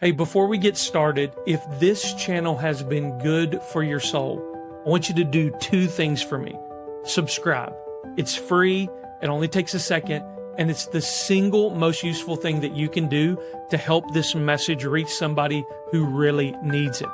Hey, before we get started, if this channel has been good for your soul, I want you to do two things for me. Subscribe. It's free. It only takes a second. And it's the single most useful thing that you can do to help this message reach somebody who really needs it.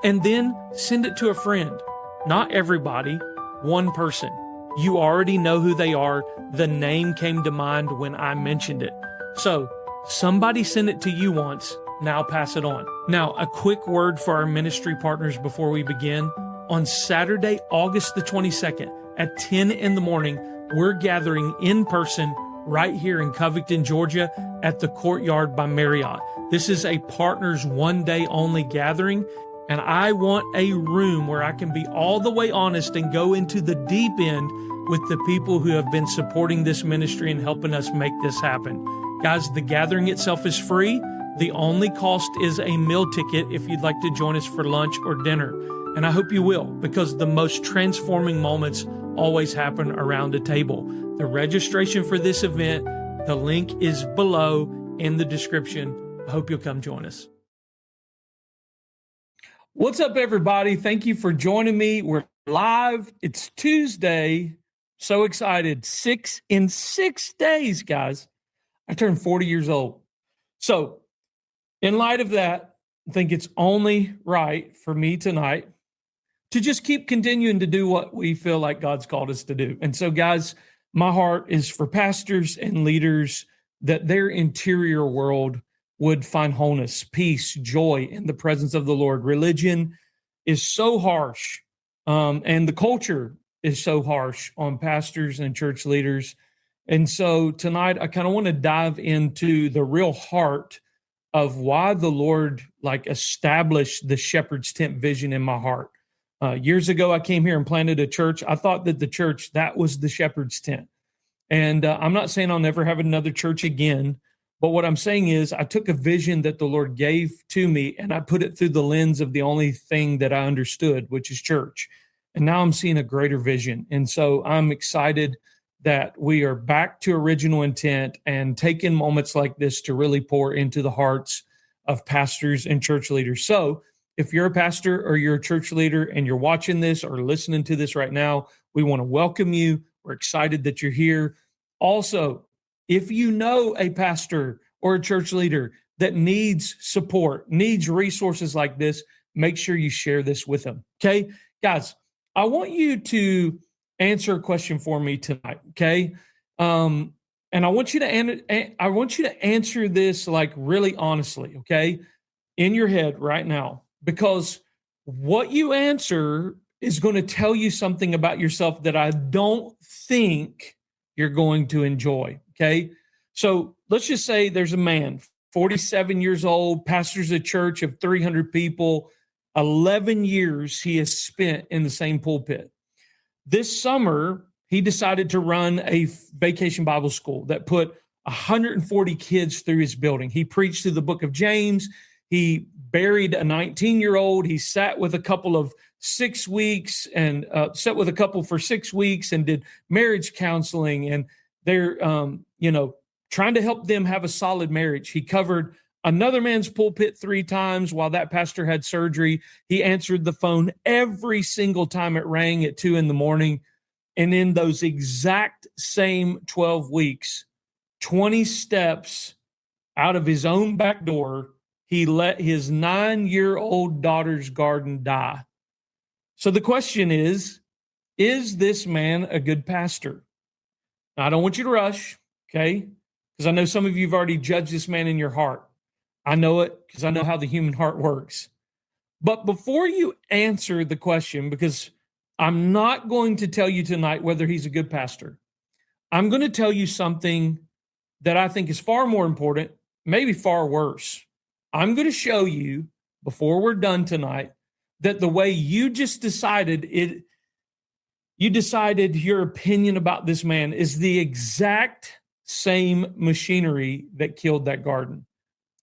And then send it to a friend. Not everybody, one person. You already know who they are. The name came to mind when I mentioned it. So somebody sent it to you once. Now pass it on. Now, a quick word for our ministry partners before we begin. On Saturday, August the 22nd at 10 in the morning, we're gathering in person right here in Covington, Georgia at the Courtyard by Marriott. This is a partners one day only gathering, and I want a room where I can be all the way honest and go into the deep end with the people who have been supporting this ministry and helping us make this happen. Guys, the gathering itself is free. The only cost is a meal ticket if you'd like to join us for lunch or dinner. And I hope you will, because the most transforming moments always happen around a table. The registration for this event, the link is below in the description. I hope you'll come join us. What's up, everybody? Thank you for joining me. We're live. It's Tuesday. So excited. In 6 days, guys, I turned 40 years old. So in light of that, I think it's only right for me tonight to just keep continuing to do what we feel like God's called us to do. And so, guys, my heart is for pastors and leaders that their interior world would find wholeness, peace, joy in the presence of the Lord. Religion is so harsh, and the culture is so harsh on pastors and church leaders. And so tonight, I kind of want to dive into the real heart of why the Lord established the shepherd's tent vision in my heart. Years ago, I came here and planted a church. I thought that the church, that was the shepherd's tent. And I'm not saying I'll never have another church again, but what I'm saying is I took a vision that the Lord gave to me and I put it through the lens of the only thing that I understood, which is church. And now I'm seeing a greater vision. And so I'm excited that we are back to original intent and taking moments like this to really pour into the hearts of pastors and church leaders. So if you're a pastor or you're a church leader and you're watching this or listening to this right now, we want to welcome you. We're excited that you're here. Also, if you know a pastor or a church leader that needs support, needs resources like this, make sure you share this with them. Okay, guys, I want you to answer a question for me tonight, okay? And I want you to answer this really honestly, okay? In your head right now, because what you answer is going to tell you something about yourself that I don't think you're going to enjoy, okay? So let's just say there's a man, 47 years old, pastors a church of 300 people, 11 years he has spent in the same pulpit. This summer, he decided to run a vacation Bible school that put 140 kids through his building. He preached through the book of James. He buried a 19-year-old. He sat with a couple for 6 weeks and did marriage counseling. And they're, trying to help them have a solid marriage. He covered another man's pulpit 3 times while that pastor had surgery. He answered the phone every single time it rang at 2 a.m. And in those exact same 12 weeks, 20 steps out of his own back door, he let his 9-year-old daughter's garden die. So the question is this man a good pastor? Now, I don't want you to rush, okay? Because I know some of you have already judged this man in your heart. I know it because I know how the human heart works. But before you answer the question, because I'm not going to tell you tonight whether he's a good pastor, I'm going to tell you something that I think is far more important, maybe far worse. I'm going to show you before we're done tonight that the way you just decided your opinion about this man is the exact same machinery that killed that garden.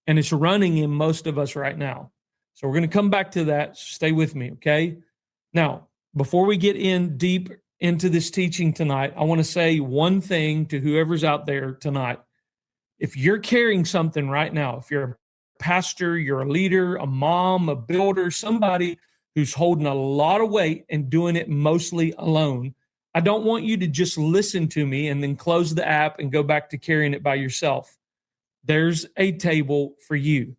And it's running in most of us right now. So we're going to come back to that. So stay with me, okay? Now, before we get in deep into this teaching tonight, I want to say one thing to whoever's out there tonight. If you're carrying something right now, if you're a pastor, you're a leader, a mom, a builder, somebody who's holding a lot of weight and doing it mostly alone, I don't want you to just listen to me and then close the app and go back to carrying it by yourself. There's a table for you.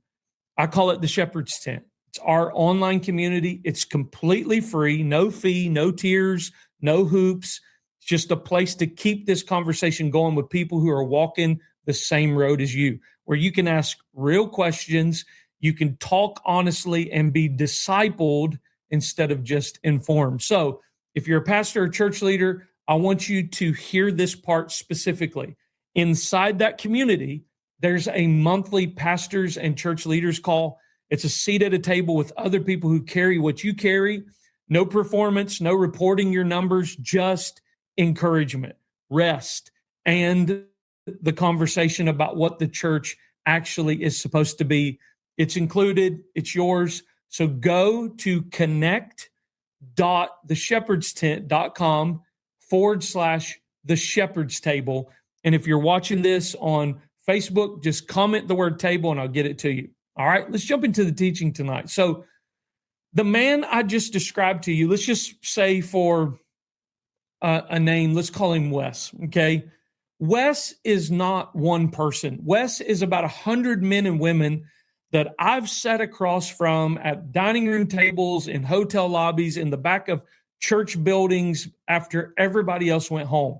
I call it the Shepherd's Tent. It's our online community. It's completely free, no fee, no tiers, no hoops. It's just a place to keep this conversation going with people who are walking the same road as you, where you can ask real questions, you can talk honestly and be discipled instead of just informed. So if you're a pastor or church leader, I want you to hear this part specifically. Inside that community, there's a monthly pastors and church leaders call. It's a seat at a table with other people who carry what you carry. No performance, no reporting your numbers, just encouragement, rest, and the conversation about what the church actually is supposed to be. It's included. It's yours. So go to connect.theshepherdstent.com/the shepherd's table. And if you're watching this on Facebook, just comment the word table and I'll get it to you. All right, let's jump into the teaching tonight. So the man I just described to you, let's just say for a name, let's call him Wes, okay? Wes is not one person. Wes is about 100 men and women that I've sat across from at dining room tables, in hotel lobbies, in the back of church buildings after everybody else went home.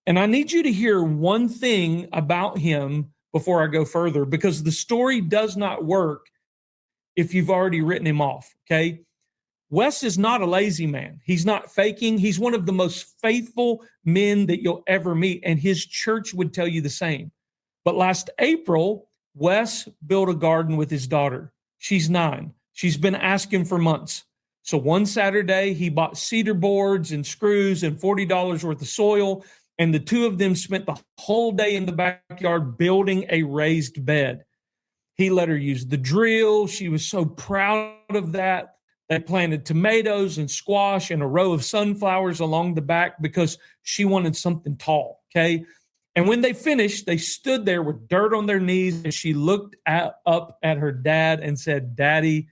And I need you to hear one thing about him before I go further, because the story does not work if you've already written him off, okay? Wes is not a lazy man. He's not faking. He's one of the most faithful men that you'll ever meet, and his church would tell you the same. But last April, Wes built a garden with his daughter. She's 9. She's been asking for months. So one Saturday, he bought cedar boards and screws and $40 worth of soil, and the two of them spent the whole day in the backyard building a raised bed. He let her use the drill. She was so proud of that. They planted tomatoes and squash and a row of sunflowers along the back because she wanted something tall, okay? And when they finished, they stood there with dirt on their knees, and she looked up at her dad and said, "Daddy,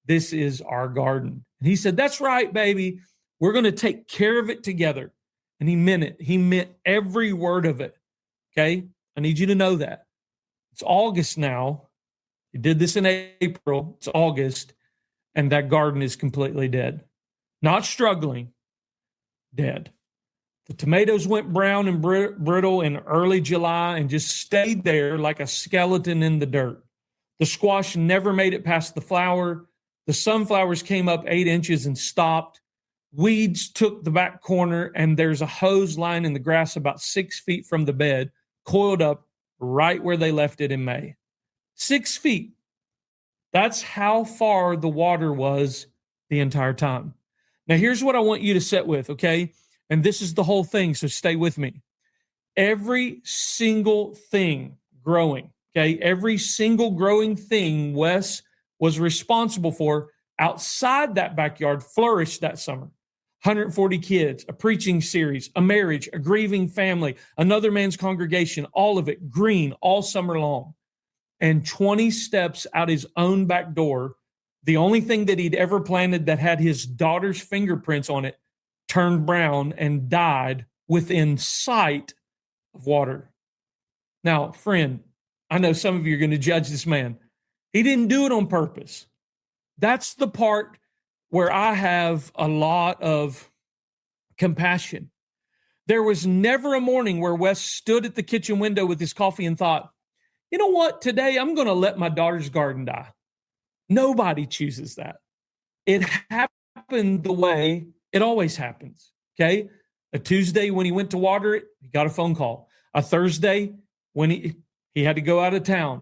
this is our garden." And he said, "That's right, baby. We're going to take care of it together." And he meant it. He meant every word of it, okay? I need you to know that. It's August now. He did this in April. It's August. And that garden is completely dead. Not struggling, dead. The tomatoes went brown and brittle in early July and just stayed there like a skeleton in the dirt. The squash never made it past the flower. The sunflowers came up 8 inches and stopped. Weeds took the back corner, and there's a hose lying in the grass about 6 feet from the bed, coiled up right where they left it in May. 6 feet. That's how far the water was the entire time. Now, here's what I want you to sit with, okay? And this is the whole thing, so stay with me. Every single thing growing, okay? Every single growing thing Wes was responsible for outside that backyard flourished that summer. 140 kids, a preaching series, a marriage, a grieving family, another man's congregation, all of it green all summer long. And 20 steps out his own back door, the only thing that he'd ever planted that had his daughter's fingerprints on it turned brown and died within sight of water. Now, friend, I know some of you are going to judge this man. He didn't do it on purpose. That's the part where I have a lot of compassion. There was never a morning where Wes stood at the kitchen window with his coffee and thought, "You know what? Today I'm going to let my daughter's garden die." Nobody chooses that. It happened the way it always happens, okay? A Tuesday when he went to water it, he got a phone call. A Thursday when he had to go out of town.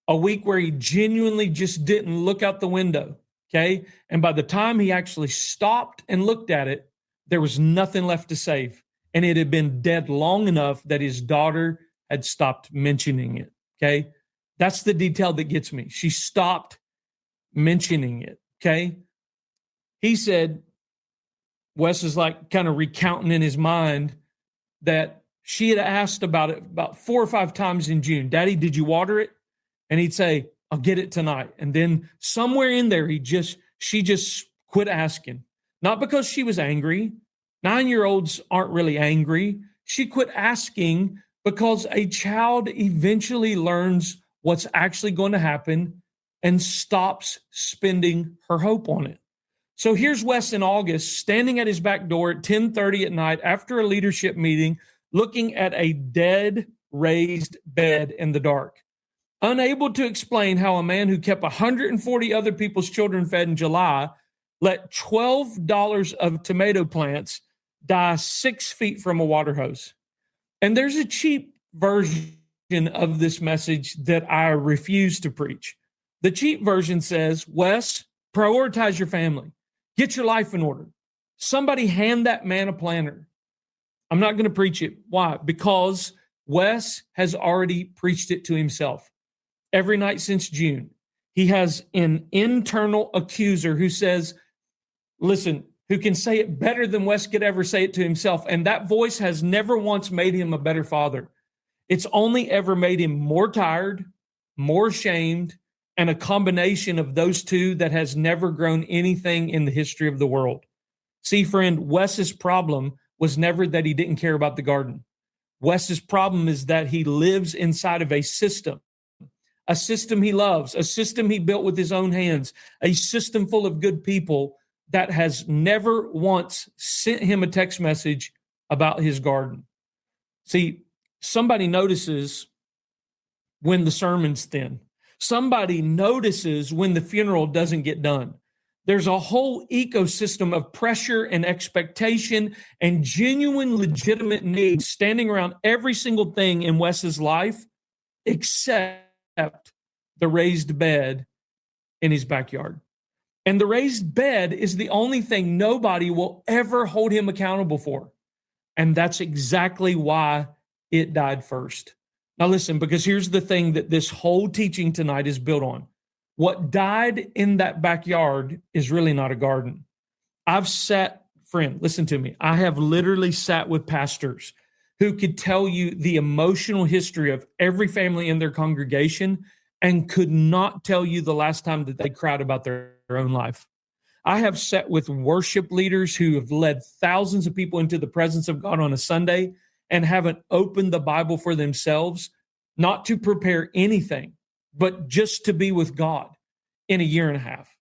A week where he genuinely just didn't look out the window, okay? And by the time he actually stopped and looked at it, there was nothing left to save. And it had been dead long enough that his daughter had stopped mentioning it, okay? That's the detail that gets me. She stopped mentioning it, okay? He said, Wes is like kind of recounting in his mind that she had asked about it about 4 or 5 times in June. "Daddy, did you water it?" And he'd say, I'll get it tonight. And then somewhere in there, she just quit asking. Not because she was angry. 9-year-olds aren't really angry. She quit asking because a child eventually learns what's actually going to happen and stops spending her hope on it. So here's Wes in August, standing at his back door at 10:30 at night after a leadership meeting, looking at a dead raised bed in the dark, unable to explain how a man who kept 140 other people's children fed in July let $12 of tomato plants die 6 feet from a water hose. And there's a cheap version of this message that I refuse to preach. The cheap version says, Wes, prioritize your family. Get your life in order. Somebody hand that man a planner. I'm not going to preach it. Why? Because Wes has already preached it to himself. Every night since June, he has an internal accuser who says, listen, who can say it better than Wes could ever say it to himself. And that voice has never once made him a better father. It's only ever made him more tired, more ashamed, and a combination of those two that has never grown anything in the history of the world. See, friend, Wes's problem was never that he didn't care about the garden. Wes's problem is that he lives inside of a system he loves, a system he built with his own hands, a system full of good people that has never once sent him a text message about his garden. See, somebody notices when the sermon's thin. Somebody notices when the funeral doesn't get done. There's a whole ecosystem of pressure and expectation and genuine, legitimate needs standing around every single thing in Wes's life except the raised bed in his backyard. And the raised bed is the only thing nobody will ever hold him accountable for. And that's exactly why it died first. Now listen, because here's the thing that this whole teaching tonight is built on. What died in that backyard is really not a garden. Friend, listen to me. I have literally sat with pastors who could tell you the emotional history of every family in their congregation and could not tell you the last time that they cried about their own life. I have sat with worship leaders who have led thousands of people into the presence of God on a Sunday and haven't opened the Bible for themselves, not to prepare anything, but just to be with God in a year and a half.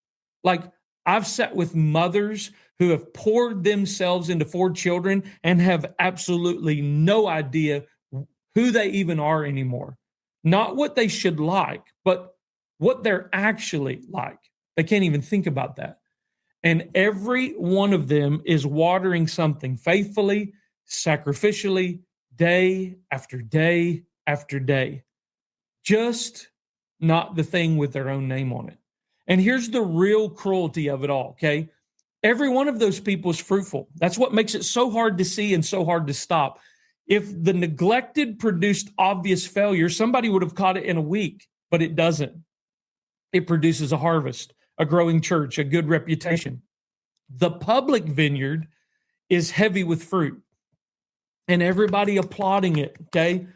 Like, I've sat with mothers who have poured themselves into 4 children and have absolutely no idea who they even are anymore. Not what they should like, but what they're actually like. They can't even think about that. And every one of them is watering something faithfully, sacrificially, day after day after day. Just not the thing with their own name on it. And here's the real cruelty of it all, okay? Every one of those people is fruitful. That's what makes it so hard to see and so hard to stop. If the neglected produced obvious failure, somebody would have caught it in a week, but it doesn't. It produces a harvest, a growing church, a good reputation. The public vineyard is heavy with fruit and everybody applauding it, okay?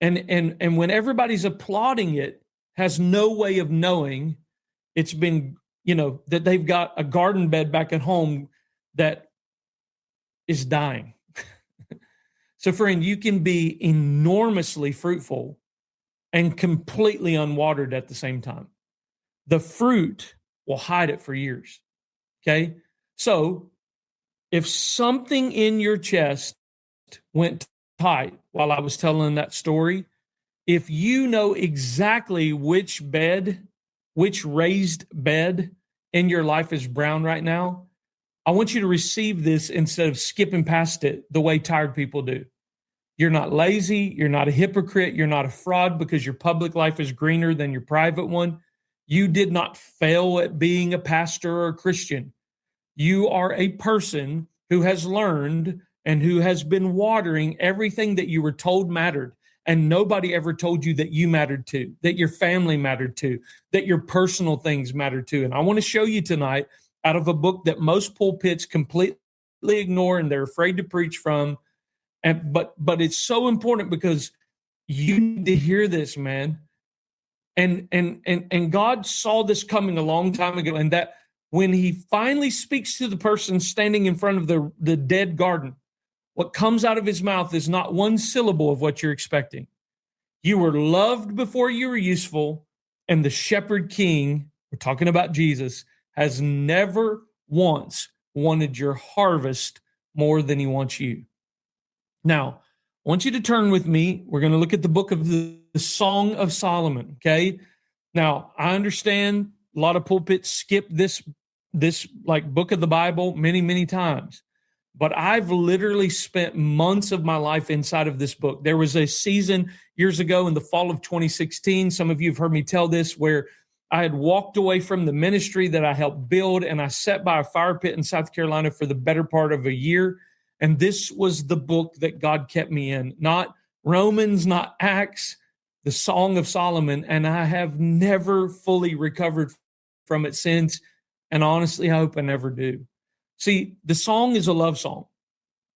And when everybody's applauding it, has no way of knowing it's been, that they've got a garden bed back at home that is dying. So friend, you can be enormously fruitful and completely unwatered at the same time. The fruit will hide it for years. Okay. So if something in your chest went tight while I was telling that story, if you know exactly which raised bed in your life is brown right now, I want you to receive this instead of skipping past it the way tired people do. You're not lazy. You're not a hypocrite. You're not a fraud because your public life is greener than your private one. You did not fail at being a pastor or a Christian. You are a person who has learned and who has been watering everything that you were told mattered. And nobody ever told you that you mattered too, that your family mattered too, that your personal things mattered too. And I want to show you tonight out of a book that most pulpits completely ignore and they're afraid to preach from. But it's so important because you need to hear this, man. And God saw this coming a long time ago, and that when he finally speaks to the person standing in front of the dead garden, what comes out of his mouth is not one syllable of what you're expecting. You were loved before you were useful, and the shepherd king, we're talking about Jesus, has never once wanted your harvest more than he wants you. Now, I want you to turn with me. We're going to look at the book of the Song of Solomon, okay? Now, I understand a lot of pulpits skip this like book of the Bible many times, but I've literally spent months of my life inside of this book. There was a season years ago in the fall of 2016, some of you have heard me tell this, where I had walked away from the ministry that I helped build, and I sat by a fire pit in South Carolina for the better part of a year. And this was the book that God kept me in, not Romans, not Acts, the Song of Solomon. And I have never fully recovered from it since. And honestly, I hope I never do. See, the song is a love song,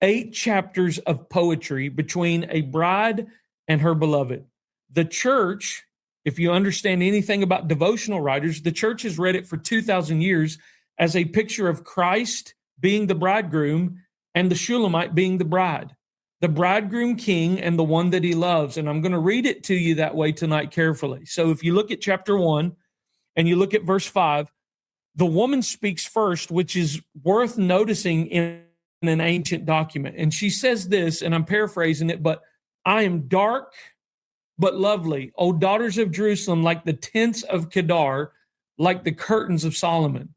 8 chapters of poetry between a bride and her beloved. The church, if you understand anything about devotional writers, the church has read it for 2,000 years as a picture of Christ being the bridegroom and the Shulamite being the bride, the bridegroom king and the one that he loves. And I'm going to read it to you that way tonight carefully. So if you look at chapter 1 and you look at verse 5, the woman speaks first, which is worth noticing in an ancient document. And she says this, and I'm paraphrasing it, but I am dark but lovely, O daughters of Jerusalem, like the tents of Kedar, like the curtains of Solomon.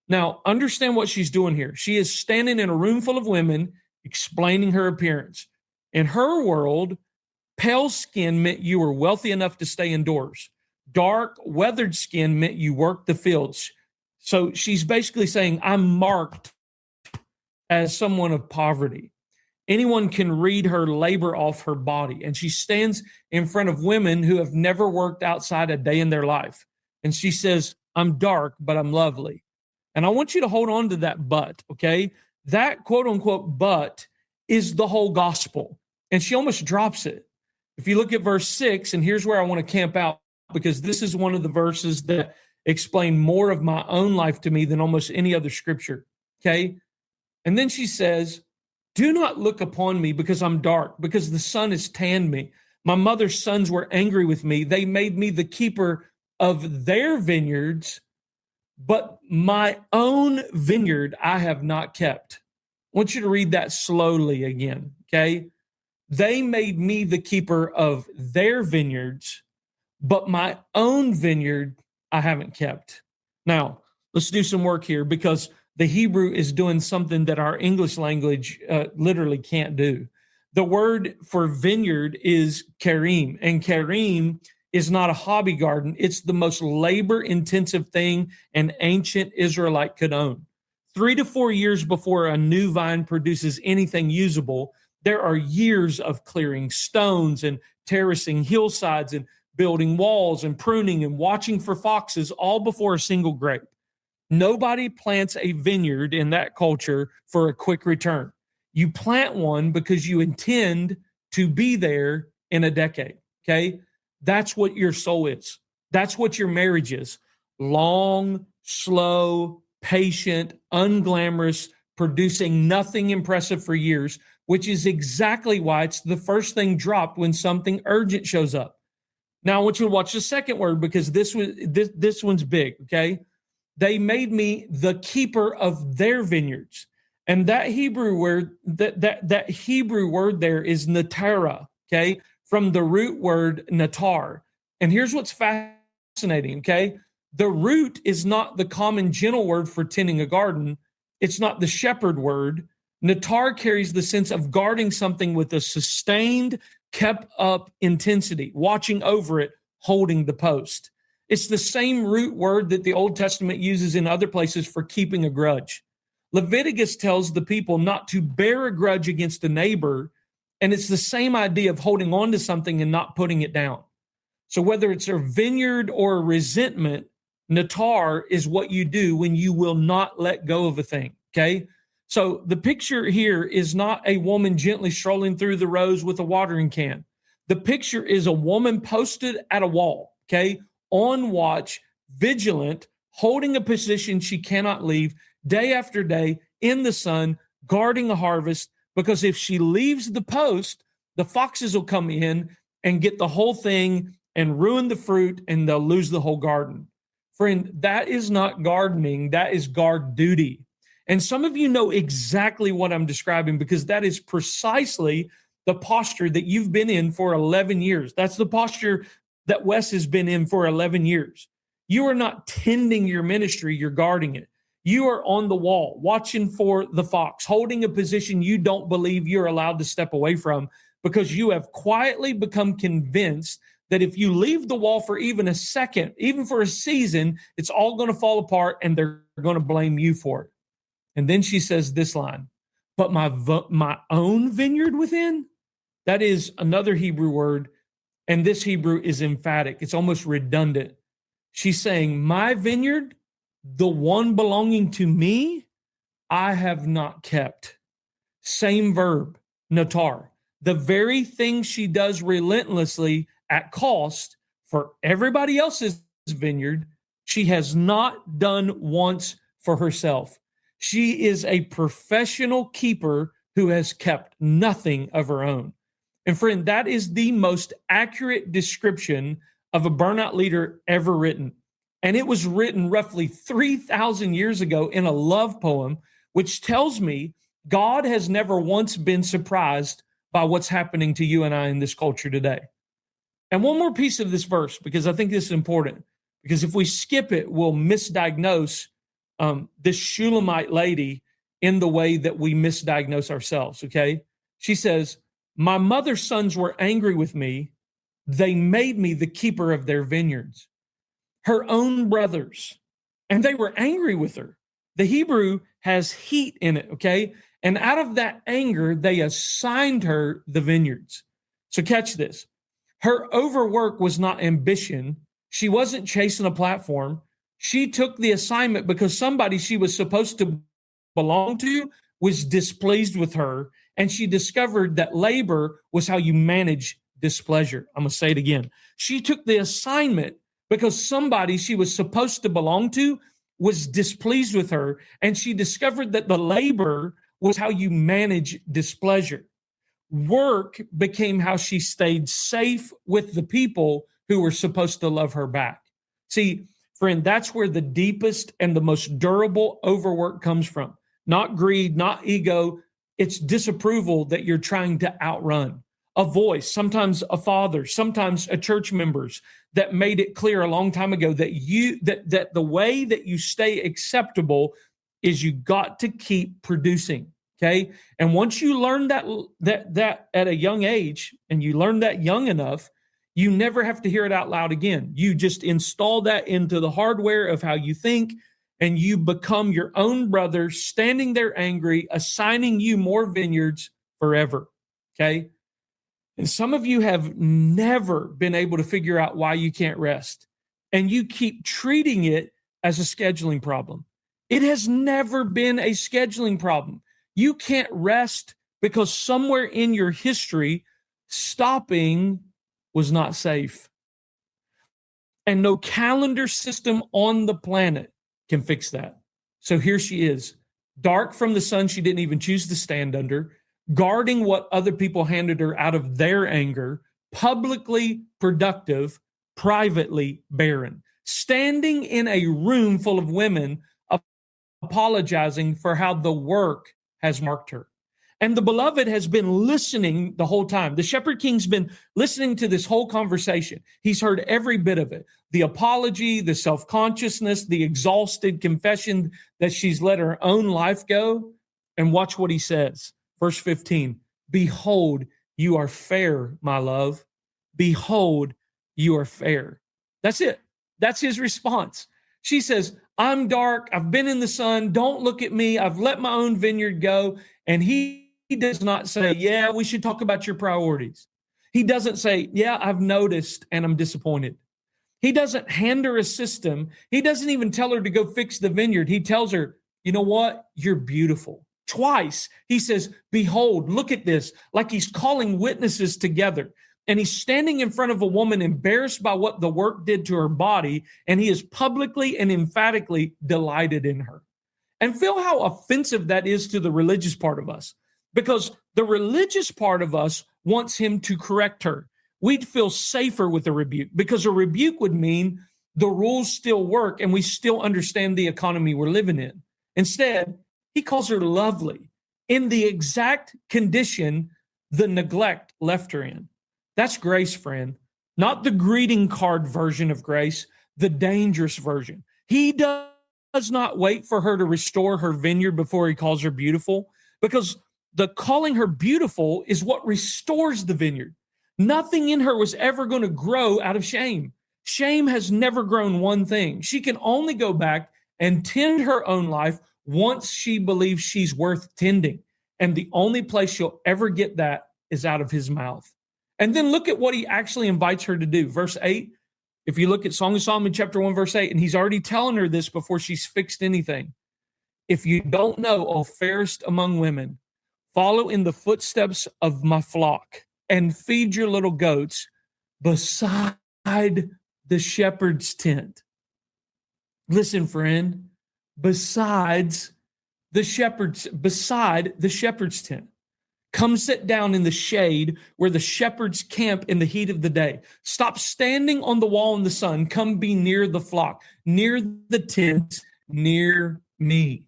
Now, understand what she's doing here. She is standing in a room full of women, explaining her appearance. In her world, pale skin meant you were wealthy enough to stay indoors. Dark, weathered skin meant you worked the fields. So she's basically saying, I'm marked as someone of poverty. Anyone can read her labor off her body. And she stands in front of women who have never worked outside a day in their life. And she says, I'm dark, but I'm lovely. And I want you to hold on to that but, okay? That quote unquote but is the whole gospel. And she almost drops it. If you look at verse 6, and here's where I want to camp out, because this is one of the verses that explain more of my own life to me than almost any other scripture, okay? And then she says, do not look upon me because I'm dark, because the sun has tanned me. My mother's sons were angry with me. They made me the keeper of their vineyards, but my own vineyard I have not kept. I want you to read that slowly again, okay? They made me the keeper of their vineyards, but my own vineyard I haven't kept. Now, let's do some work here, because the Hebrew is doing something that our English language literally can't do. The word for vineyard is karim, and karim is not a hobby garden. It's the most labor-intensive thing an ancient Israelite could own. 3 to 4 years before a new vine produces anything usable, there are years of clearing stones and terracing hillsides and building walls and pruning and watching for foxes, all before a single grape. Nobody plants a vineyard in that culture for a quick return. You plant one because you intend to be there in a decade, okay? That's what your soul is. That's what your marriage is. Long, slow, patient, unglamorous, producing nothing impressive for years, which is exactly why it's the first thing dropped when something urgent shows up. Now, I want you to watch the second word, because this one's big, okay? They made me the keeper of their vineyards. And that Hebrew word, that Hebrew word there is natara, okay? From the root word natar. And here's what's fascinating, okay? The root is not the common gentle word for tending a garden. It's not the shepherd word. Natar carries the sense of guarding something with a sustained, kept up intensity, watching over it, holding the post. It's the same root word that the Old Testament uses in other places for keeping a grudge. Leviticus tells the people not to bear a grudge against a neighbor, and it's the same idea of holding on to something and not putting it down. So whether it's a vineyard or a resentment, natar is what you do when you will not let go of a thing, okay? So the picture here is not a woman gently strolling through the rows with a watering can. The picture is a woman posted at a wall, okay, on watch, vigilant, holding a position she cannot leave, day after day, in the sun, guarding a harvest, because if she leaves the post, the foxes will come in and get the whole thing and ruin the fruit, and they'll lose the whole garden. Friend, that is not gardening, that is guard duty. And some of you know exactly what I'm describing, because that is precisely the posture that you've been in for 11 years. That's the posture that Wes has been in for 11 years. You are not tending your ministry, you're guarding it. You are on the wall, watching for the fox, holding a position you don't believe you're allowed to step away from, because you have quietly become convinced that if you leave the wall for even a second, even for a season, it's all going to fall apart and they're going to blame you for it. And then she says this line, but my own vineyard within, that is another Hebrew word, and this Hebrew is emphatic. It's almost redundant. She's saying, my vineyard, the one belonging to me, I have not kept. Same verb, natar. The very thing she does relentlessly at cost for everybody else's vineyard, she has not done once for herself. She is a professional keeper who has kept nothing of her own. And friend, that is the most accurate description of a burnout leader ever written. And it was written roughly 3,000 years ago in a love poem, which tells me God has never once been surprised by what's happening to you and I in this culture today. And one more piece of this verse, because I think this is important, because if we skip it, we'll misdiagnose this Shulamite lady in the way that we misdiagnose ourselves, okay? She says, my mother's sons were angry with me. They made me the keeper of their vineyards. Her own brothers, and they were angry with her. The Hebrew has heat in it, okay? And out of that anger, they assigned her the vineyards. So catch this. Her overwork was not ambition. She wasn't chasing a platform. She took the assignment because somebody she was supposed to belong to was displeased with her, and she discovered that labor was how you manage displeasure. I'm going to say it again. She took the assignment because somebody she was supposed to belong to was displeased with her, and she discovered that the labor was how you manage displeasure. Work became how she stayed safe with the people who were supposed to love her back. See, friend, that's where the deepest and the most durable overwork comes from. Not greed, not ego. It's disapproval that you're trying to outrun. A voice, sometimes a father, sometimes a church members that made it clear a long time ago that the way that you stay acceptable is you got to keep producing. Okay. And once you learn that at a young age, and you learn that young enough, you never have to hear it out loud again. You just install that into the hardware of how you think, and you become your own brother, standing there angry, assigning you more vineyards forever. Okay. And some of you have never been able to figure out why you can't rest, and you keep treating it as a scheduling problem. It has never been a scheduling problem. You can't rest because somewhere in your history, stopping was not safe. And no calendar system on the planet can fix that. So here she is, dark from the sun she didn't even choose to stand under, guarding what other people handed her out of their anger, publicly productive, privately barren, standing in a room full of women apologizing for how the work has marked her. And the beloved has been listening the whole time. The shepherd king's been listening to this whole conversation. He's heard every bit of it. The apology, the self-consciousness, the exhausted confession that she's let her own life go. And watch what he says. Verse 15, behold, you are fair, my love. Behold, you are fair. That's it. That's his response. She says, I'm dark. I've been in the sun. Don't look at me. I've let my own vineyard go. And he does not say, yeah, we should talk about your priorities. He doesn't say, yeah, I've noticed and I'm disappointed. He doesn't hand her a system. He doesn't even tell her to go fix the vineyard. He tells her, you know what? You're beautiful. Twice he says, behold, look at this, like he's calling witnesses together. And he's standing in front of a woman embarrassed by what the work did to her body, and he is publicly and emphatically delighted in her. And feel how offensive that is to the religious part of us, because the religious part of us wants him to correct her. We'd feel safer with a rebuke, because a rebuke would mean the rules still work and we still understand the economy we're living in. Instead, he calls her lovely in the exact condition the neglect left her in. That's grace, friend, not the greeting card version of grace, the dangerous version. He does not wait for her to restore her vineyard before he calls her beautiful, because the calling her beautiful is what restores the vineyard. Nothing in her was ever going to grow out of shame. Shame has never grown one thing. She can only go back and tend her own life once she believes she's worth tending. And the only place she'll ever get that is out of his mouth. And then look at what he actually invites her to do. Verse 8, if you look at Song of Solomon chapter 1, verse 8, and he's already telling her this before she's fixed anything. If you don't know, O fairest among women, follow in the footsteps of my flock and feed your little goats beside the shepherd's tent. Listen, friend, beside the shepherd's tent. Come sit down in the shade where the shepherds camp in the heat of the day. Stop standing on the wall in the sun. Come be near the flock, near the tent, near me.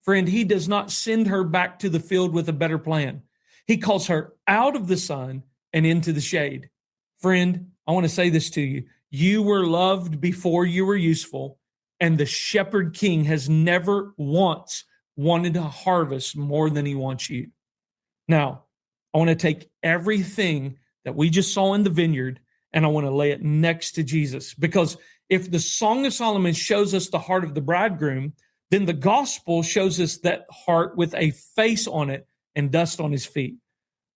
Friend, he does not send her back to the field with a better plan. He calls her out of the sun and into the shade. Friend, I want to say this to you. You were loved before you were useful, and the shepherd king has never once wanted to harvest more than he wants you. Now, I want to take everything that we just saw in the vineyard and I want to lay it next to Jesus, because if the Song of Solomon shows us the heart of the bridegroom, then the gospel shows us that heart with a face on it and dust on his feet.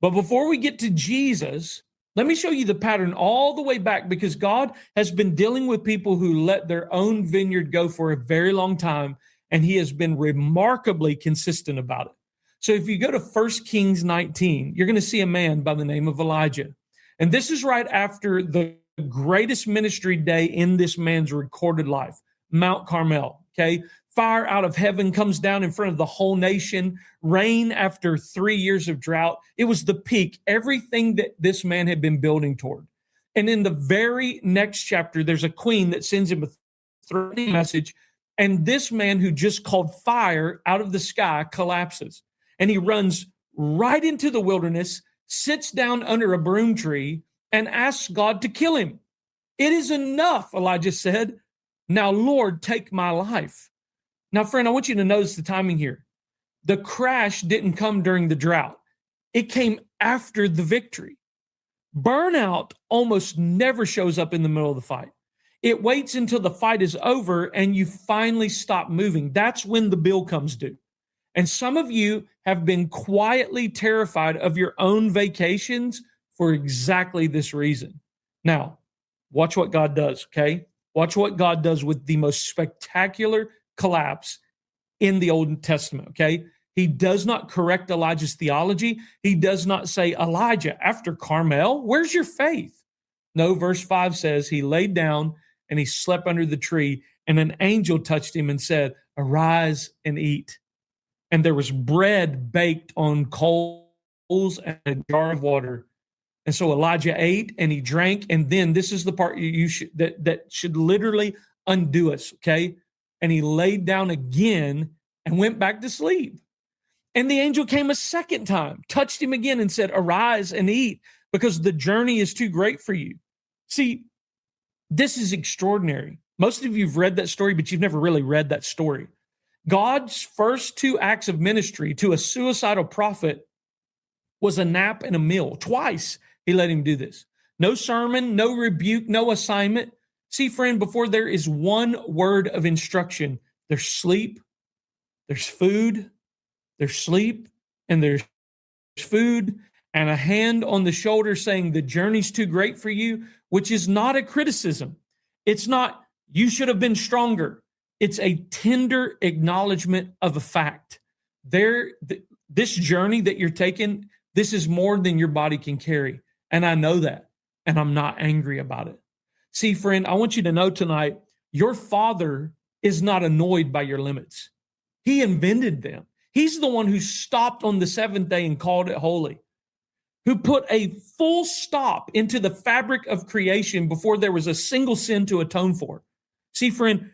But before we get to Jesus, let me show you the pattern all the way back, because God has been dealing with people who let their own vineyard go for a very long time, and he has been remarkably consistent about it. So if you go to 1 Kings 19, you're going to see a man by the name of Elijah. And this is right after the greatest ministry day in this man's recorded life, Mount Carmel, okay? Fire out of heaven comes down in front of the whole nation, rain after 3 years of drought. It was the peak, everything that this man had been building toward. And in the very next chapter, there's a queen that sends him a threatening message. And this man who just called fire out of the sky collapses. And he runs right into the wilderness, sits down under a broom tree, and asks God to kill him. It is enough, Elijah said. Now, Lord, take my life. Now, friend, I want you to notice the timing here. The crash didn't come during the drought. It came after the victory. Burnout almost never shows up in the middle of the fight. It waits until the fight is over and you finally stop moving. That's when the bill comes due. And some of you have been quietly terrified of your own vacations for exactly this reason. Now, watch what God does, okay? Watch what God does with the most spectacular collapse in the Old Testament, okay? He does not correct Elijah's theology. He does not say, Elijah, after Carmel, where's your faith? No, verse 5 says he laid down and he slept under the tree, and an angel touched him and said, arise and eat. And there was bread baked on coals and a jar of water. And so Elijah ate and he drank. And then this is the part that should literally undo us, okay? And he laid down again and went back to sleep. And the angel came a second time, touched him again and said, arise and eat, because the journey is too great for you. See, this is extraordinary. Most of you have read that story, but you've never really read that story. God's first two acts of ministry to a suicidal prophet was a nap and a meal. Twice he let him do this. No sermon, no rebuke, no assignment. See, friend, before there is one word of instruction, there's sleep, there's food, there's sleep, and there's food, and a hand on the shoulder saying the journey's too great for you, which is not a criticism. It's not, you should have been stronger. It's a tender acknowledgement of a fact. This journey that you're taking, this is more than your body can carry. And I know that. and I'm not angry about it. See, friend, I want you to know tonight, your Father is not annoyed by your limits. He invented them. He's the one who stopped on the seventh day and called it holy, who put a full stop into the fabric of creation before there was a single sin to atone for. See, friend,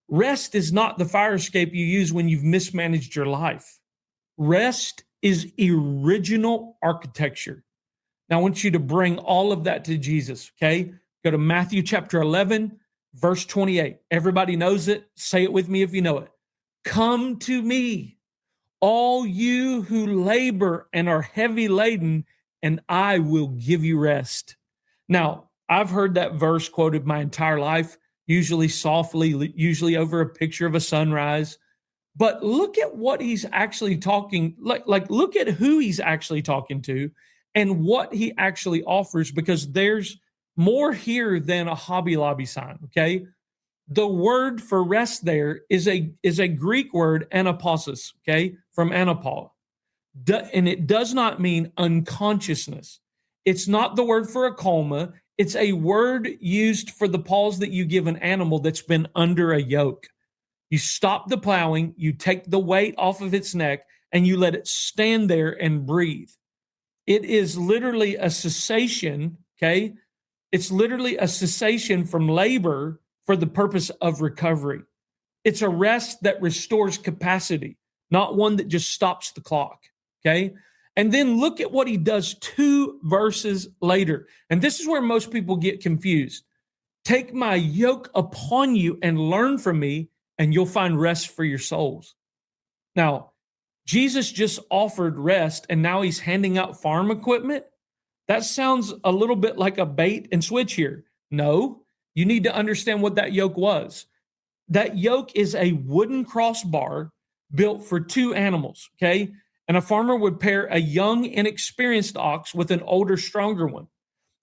rest is not the fire escape you use when you've mismanaged your life. Rest is original architecture. Now, I want you to bring all of that to Jesus, okay? Go to Matthew chapter 11, verse 28. Everybody knows it. Say it with me if you know it. Come to me, all you who labor and are heavy laden, and I will give you rest. Now, I've heard that verse quoted my entire life, usually softly, usually over a picture of a sunrise. But look at what he's actually talking, like look at who he's actually talking to and what he actually offers, because there's more here than a Hobby Lobby sign, okay? The word for rest there is a Greek word, anapausis, okay, from anapau. And it does not mean unconsciousness. It's not the word for a coma. It's a word used for the pause that you give an animal that's been under a yoke. You stop the plowing, you take the weight off of its neck, and you let it stand there and breathe. It is literally a cessation, okay? It's literally a cessation from labor for the purpose of recovery. It's a rest that restores capacity, not one that just stops the clock, okay? And then look at what he does 2 verses later. And this is where most people get confused. Take my yoke upon you and learn from me, and you'll find rest for your souls. Now, Jesus just offered rest, and now he's handing out farm equipment. That sounds a little bit like a bait and switch here. No, you need to understand what that yoke was. That yoke is a wooden crossbar built for 2 animals, okay? And a farmer would pair a young, inexperienced ox with an older, stronger one.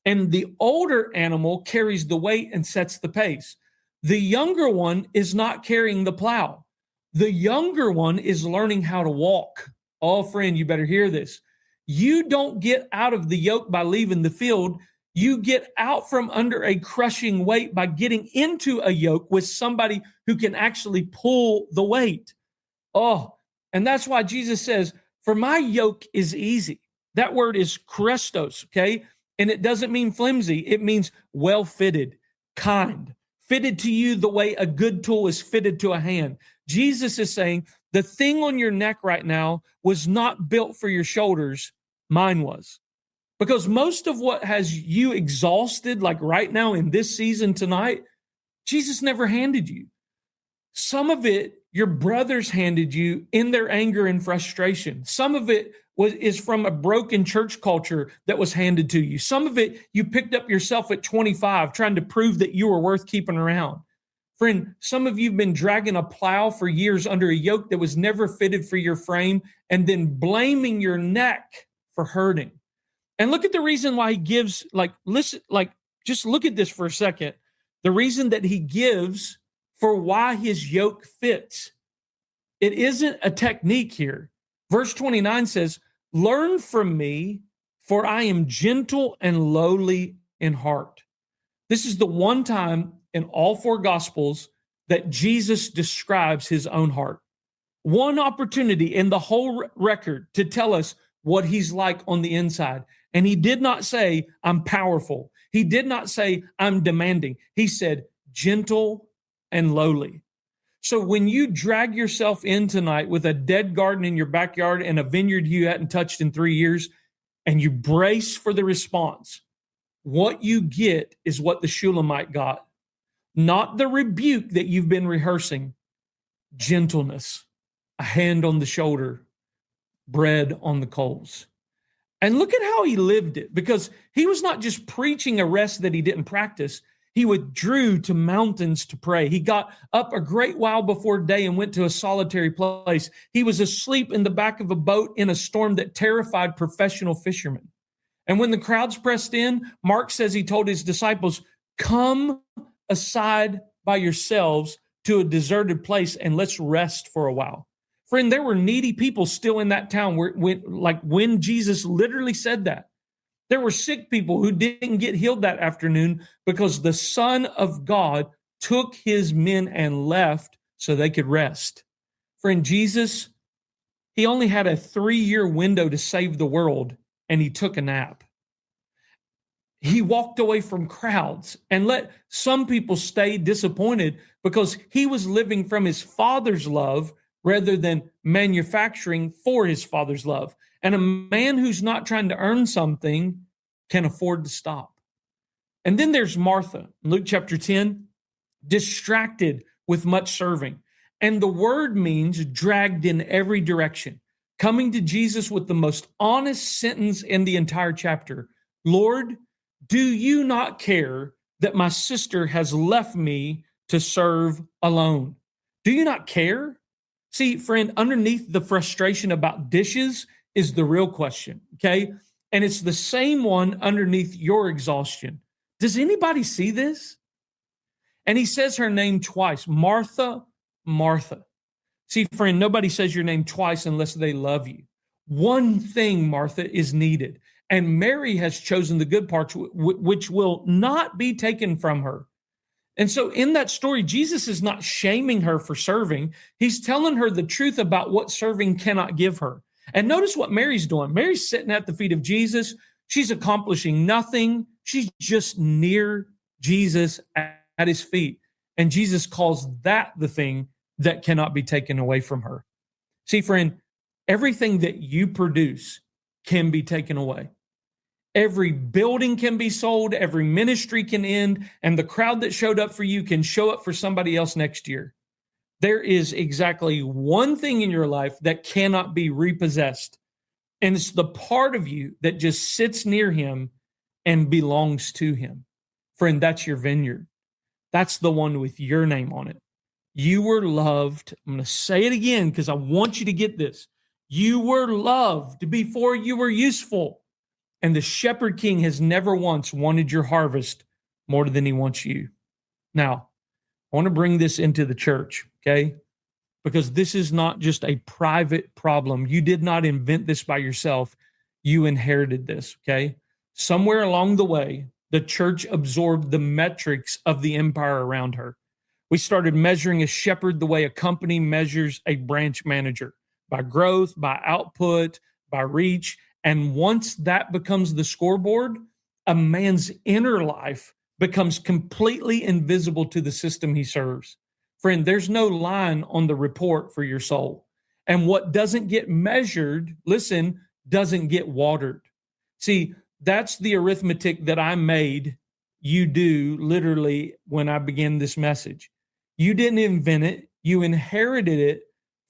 And the older animal carries the weight and sets the pace. The younger one is not carrying the plow. The younger one is learning how to walk. Oh, friend, you better hear this. You don't get out of the yoke by leaving the field. You get out from under a crushing weight by getting into a yoke with somebody who can actually pull the weight. Oh, and that's why Jesus says, for my yoke is easy. That word is chrestos, okay? And it doesn't mean flimsy. It means well-fitted, kind, fitted to you the way a good tool is fitted to a hand. Jesus is saying, the thing on your neck right now was not built for your shoulders. Mine was. Because most of what has you exhausted, like right now in this season tonight, Jesus never handed you. Some of it your brothers handed you in their anger and frustration. Some of it is from a broken church culture that was handed to you. Some of it you picked up yourself at 25 trying to prove that you were worth keeping around. Friend, some of you have been dragging a plow for years under a yoke that was never fitted for your frame and then blaming your neck for hurting. And look at the reason why he gives, just look at this for a second. The reason that he gives for why his yoke fits. It isn't a technique here. Verse 29 says, learn from me, for I am gentle and lowly in heart. This is the one time in all 4 Gospels that Jesus describes his own heart. One opportunity in the whole record to tell us what he's like on the inside. And he did not say, I'm powerful. He did not say, I'm demanding. He said, gentle and lowly. So when you drag yourself in tonight with a dead garden in your backyard and a vineyard you hadn't touched in 3 years, and you brace for the response, what you get is what the Shulamite got. Not the rebuke that you've been rehearsing. Gentleness, a hand on the shoulder, bread on the coals. And look at how he lived it, because he was not just preaching a rest that he didn't practice. He withdrew to mountains to pray. He got up a great while before day and went to a solitary place. He was asleep in the back of a boat in a storm that terrified professional fishermen. And when the crowds pressed in, Mark says he told his disciples, come aside by yourselves to a deserted place and let's rest for a while. Friend, there were needy people still in that town when Jesus literally said that. There were sick people who didn't get healed that afternoon because the Son of God took his men and left so they could rest. Friend, Jesus, he only had a 3-year window to save the world, and he took a nap. He walked away from crowds and let some people stay disappointed because he was living from his Father's love rather than manufacturing for his Father's love. And a man who's not trying to earn something can afford to stop. And then there's Martha, Luke chapter 10, distracted with much serving. And the word means dragged in every direction, coming to Jesus with the most honest sentence in the entire chapter. Lord, do you not care that my sister has left me to serve alone? Do you not care? See, friend, underneath the frustration about dishes is the real question, okay? And it's the same one underneath your exhaustion. Does anybody see this? And he says her name twice, Martha, Martha. See, friend, nobody says your name twice unless they love you. One thing, Martha, is needed. And Mary has chosen the good parts, which will not be taken from her. And so in that story, Jesus is not shaming her for serving. He's telling her the truth about what serving cannot give her. And notice what Mary's doing. Mary's sitting at the feet of Jesus. She's accomplishing nothing. She's just near Jesus at his feet. And Jesus calls that the thing that cannot be taken away from her. See, friend, everything that you produce can be taken away. Every building can be sold, every ministry can end, and the crowd that showed up for you can show up for somebody else next year. There is exactly one thing in your life that cannot be repossessed, and it's the part of you that just sits near him and belongs to him. Friend, that's your vineyard. That's the one with your name on it. You were loved. I'm going to say it again because I want you to get this. You were loved before you were useful. And the shepherd king has never once wanted your harvest more than he wants you. Now, I want to bring this into the church, okay? Because this is not just a private problem. You did not invent this by yourself. You inherited this, okay? Somewhere along the way, the church absorbed the metrics of the empire around her. We started measuring a shepherd the way a company measures a branch manager, by growth, by output, by reach. And once that becomes the scoreboard, a man's inner life becomes completely invisible to the system he serves. Friend, there's no line on the report for your soul. And what doesn't get measured, listen, doesn't get watered. See, that's the arithmetic that I made you do literally when I began this message. You didn't invent it. You inherited it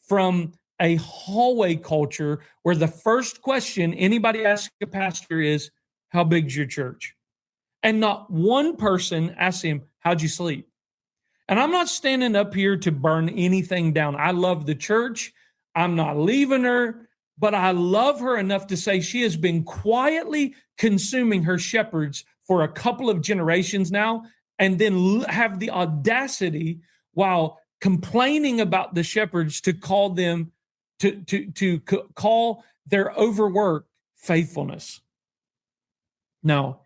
from a hallway culture where the first question anybody asks a pastor is, how big's your church? And not one person asks him, how'd you sleep? And I'm not standing up here to burn anything down. I love the church. I'm not leaving her, but I love her enough to say she has been quietly consuming her shepherds for a couple of generations now, and then have the audacity while complaining about the shepherds to call them to call their overwork faithfulness. Now,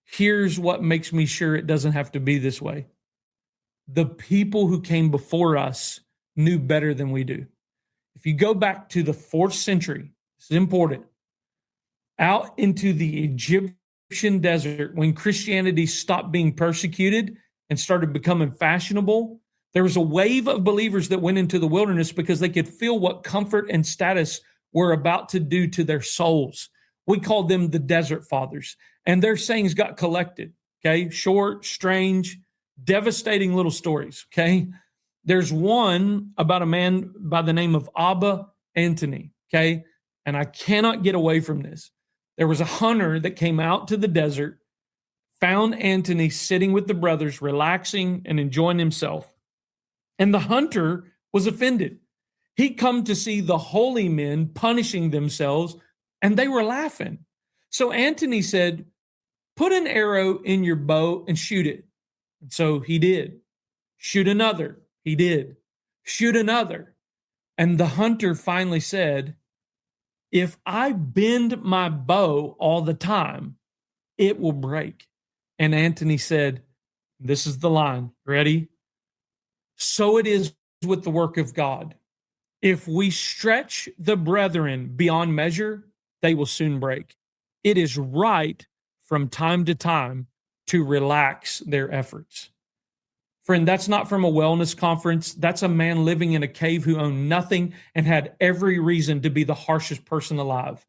here's what makes me sure it doesn't have to be this way. The people who came before us knew better than we do. If you go back to the 4th century, this is important, out into the Egyptian desert, when Christianity stopped being persecuted and started becoming fashionable, there was a wave of believers that went into the wilderness because they could feel what comfort and status were about to do to their souls. We called them the Desert Fathers, and their sayings got collected, okay? Short, strange, devastating little stories, okay? There's one about a man by the name of Abba Antony, okay? And I cannot get away from this. There was a hunter that came out to the desert, found Antony sitting with the brothers, relaxing and enjoying himself. And the hunter was offended. He'd come to see the holy men punishing themselves, and they were laughing. So Antony said, put an arrow in your bow and shoot it. And so he did. Shoot another. He did. Shoot another. And the hunter finally said, If I bend my bow all the time, it will break. And Anthony said, this is the line. Ready? So it is with the work of God. If we stretch the brethren beyond measure, they will soon break. It is right from time to time to relax their efforts. Friend, that's not from a wellness conference. That's a man living in a cave who owned nothing and had every reason to be the harshest person alive.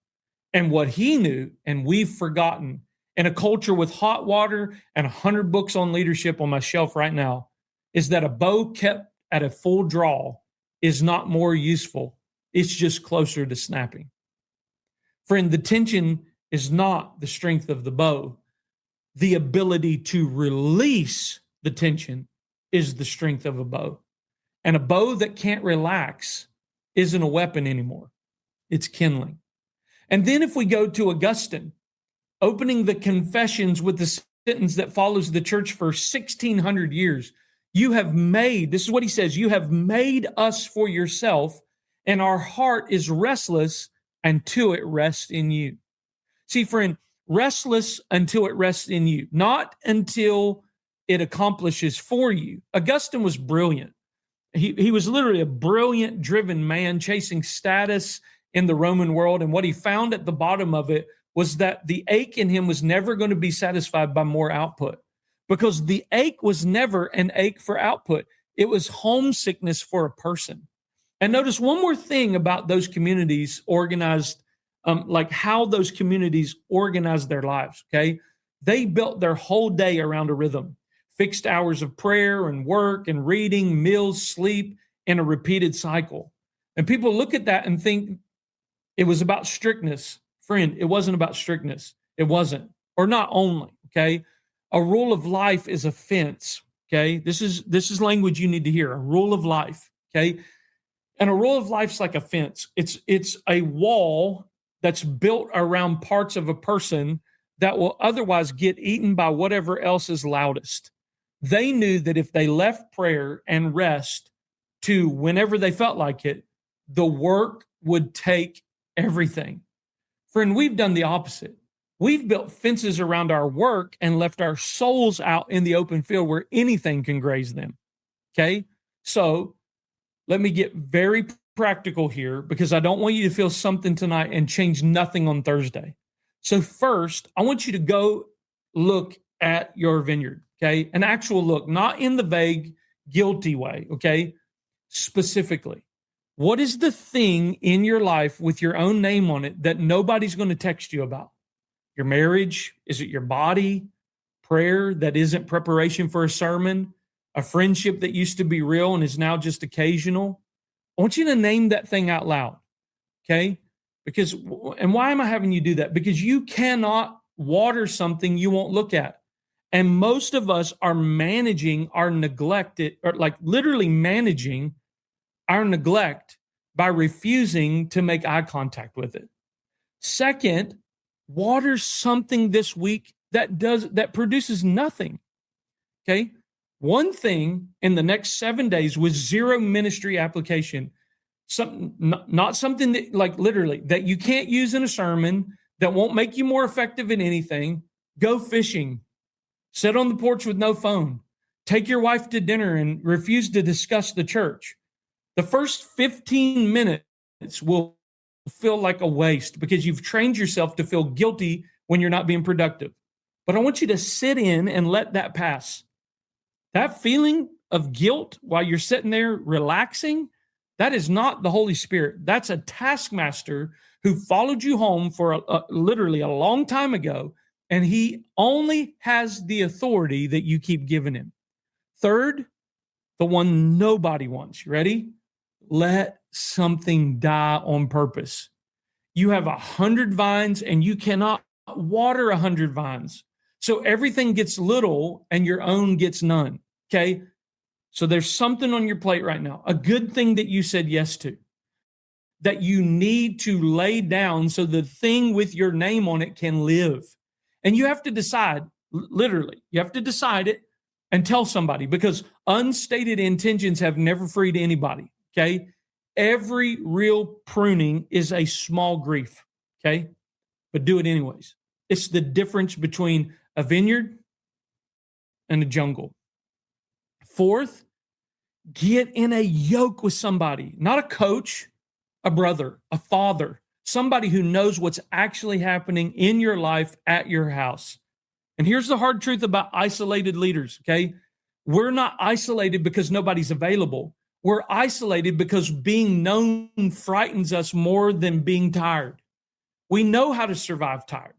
And what he knew, and we've forgotten, in a culture with hot water and 100 books on leadership on my shelf right now, is that a bow kept at a full draw is not more useful. It's just closer to snapping. Friend, the tension is not the strength of the bow. The ability to release the tension is the strength of a bow. And a bow that can't relax isn't a weapon anymore. It's kindling. And then if we go to Augustine, opening the Confessions with the sentence that follows the church for 1,600 years, you have made, this is what he says, you have made us for yourself, and our heart is restless until it rests in you. See, friend, restless until it rests in you, not until it accomplishes for you. Augustine was brilliant. He was literally a brilliant, driven man chasing status in the Roman world. And what he found at the bottom of it was that the ache in him was never going to be satisfied by more output, because the ache was never an ache for output. It was homesickness for a person. And notice one more thing about those communities organized, like how those communities organized their lives, okay? They built their whole day around a rhythm, fixed hours of prayer and work and reading, meals, sleep, in a repeated cycle. And people look at that and think it was about strictness. Friend, it wasn't about strictness. It wasn't, or not only, okay? A rule of life is a fence, okay? This is language you need to hear, a rule of life, okay? And a rule of life's like a fence. It's a wall that's built around parts of a person that will otherwise get eaten by whatever else is loudest. They knew that if they left prayer and rest to whenever they felt like it, the work would take everything. Friend, we've done the opposite. We've built fences around our work and left our souls out in the open field where anything can graze them. Okay? So let me get very practical here, because I don't want you to feel something tonight and change nothing on Thursday. So first, I want you to go look at your vineyard, okay? An actual look, not in the vague, guilty way, okay? Specifically, what is the thing in your life with your own name on it that nobody's going to text you about? Your marriage? Is it your body? Prayer that isn't preparation for a sermon? A friendship that used to be real and is now just occasional? I want you to name that thing out loud, okay? Because, and why am I having you do that? Because you cannot water something you won't look at. And most of us are managing our neglect, or like literally managing our neglect by refusing to make eye contact with it. Second, water something this week that produces nothing. Okay? One thing in the next 7 days with zero ministry application, not something that, like literally, that you can't use in a sermon, that won't make you more effective in anything. Go fishing. Sit on the porch with no phone. Take your wife to dinner and refuse to discuss the church. The first 15 minutes will feel like a waste because you've trained yourself to feel guilty when you're not being productive. But I want you to sit in and let that pass. That feeling of guilt while you're sitting there relaxing, that is not the Holy Spirit. That's a taskmaster who followed you home for literally a long time ago, and he only has the authority that you keep giving him. Third, the one nobody wants. You ready? Let something die on purpose. You have 100 vines and you cannot water 100 vines. So everything gets little and your own gets none. Okay. So there's something on your plate right now, a good thing that you said yes to, that you need to lay down so the thing with your name on it can live. And you have to decide, literally, you have to decide it and tell somebody, because unstated intentions have never freed anybody. Okay. every real pruning is a small grief, okay? But do it anyways. It's the difference between a vineyard and a jungle. Fourth, get in a yoke with somebody, not a coach, a brother, a father, somebody who knows what's actually happening in your life at your house. And here's the hard truth about isolated leaders, okay? We're not isolated because nobody's available. We're isolated because being known frightens us more than being tired. We know how to survive tired.